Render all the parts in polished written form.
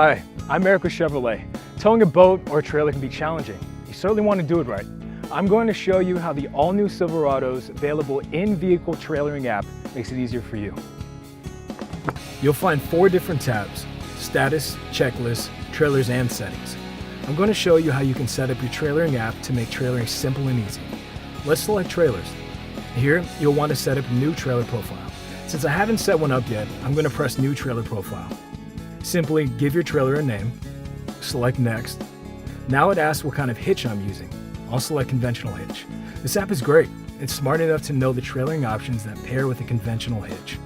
Hi, I'm Eric with Chevrolet. Towing a boat or a trailer can be challenging. You certainly want to do it right. I'm going to show you how the all-new Silverado's available in-vehicle trailering app makes it easier for you. You'll find 4 different tabs: status, checklist, trailers, and settings. I'm going to show you how you can set up your trailering app to make trailering simple and easy. Let's select trailers. Here, you'll want to set up a new trailer profile. Since I haven't set one up yet, I'm going to press New Trailer Profile. Simply give your trailer a name, select Next. Now it asks what kind of hitch I'm using. I'll select Conventional Hitch. This app is great. It's smart enough to know the trailering options that pair with a conventional hitch.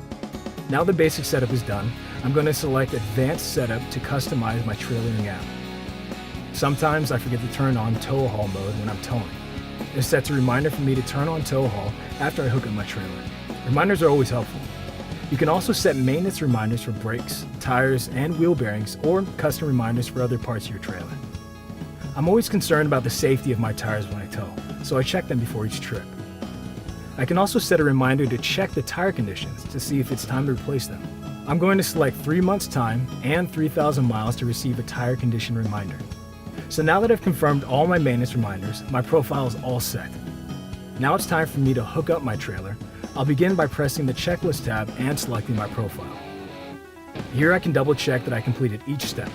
Now the basic setup is done, I'm going to select Advanced Setup to customize my trailering app. Sometimes I forget to turn on tow haul mode when I'm towing. This sets a reminder for me to turn on tow haul after I hook up my trailer. Reminders are always helpful. You can also set maintenance reminders for brakes, tires, and wheel bearings, or custom reminders for other parts of your trailer. I'm always concerned about the safety of my tires when I tow, so I check them before each trip. I can also set a reminder to check the tire conditions to see if it's time to replace them. I'm going to select 3 months time and 3,000 miles to receive a tire condition reminder. So now that I've confirmed all my maintenance reminders, my profile is all set. Now it's time for me to hook up my trailer. I'll begin by pressing the Checklist tab and selecting my profile. Here I can double check that I completed each step.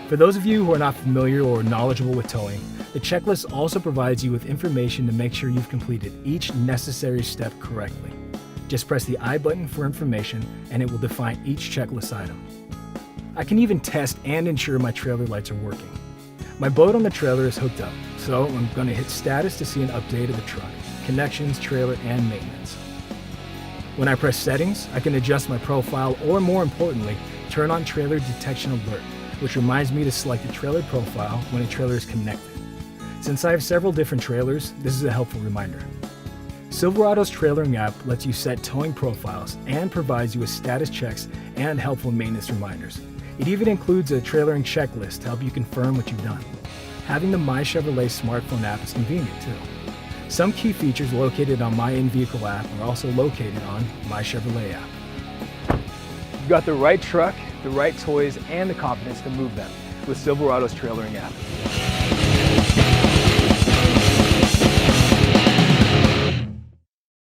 For those of you who are not familiar or knowledgeable with towing, the checklist also provides you with information to make sure you've completed each necessary step correctly. Just press the I button for information and it will define each checklist item. I can even test and ensure my trailer lights are working. My boat on the trailer is hooked up, so I'm going to hit Status to see an update of the truck, connections, trailer, and maintenance. When I press Settings, I can adjust my profile, or more importantly, turn on Trailer Detection Alert, which reminds me to select the trailer profile when a trailer is connected. Since I have several different trailers, this is a helpful reminder. Silverado's trailering app lets you set towing profiles and provides you with status checks and helpful maintenance reminders. It even includes a trailering checklist to help you confirm what you've done. Having the MyChevrolet smartphone app is convenient too. Some key features located on my in-vehicle app are also located on MyChevrolet app. You've got the right truck, the right toys, and the confidence to move them with Silverado's trailering app.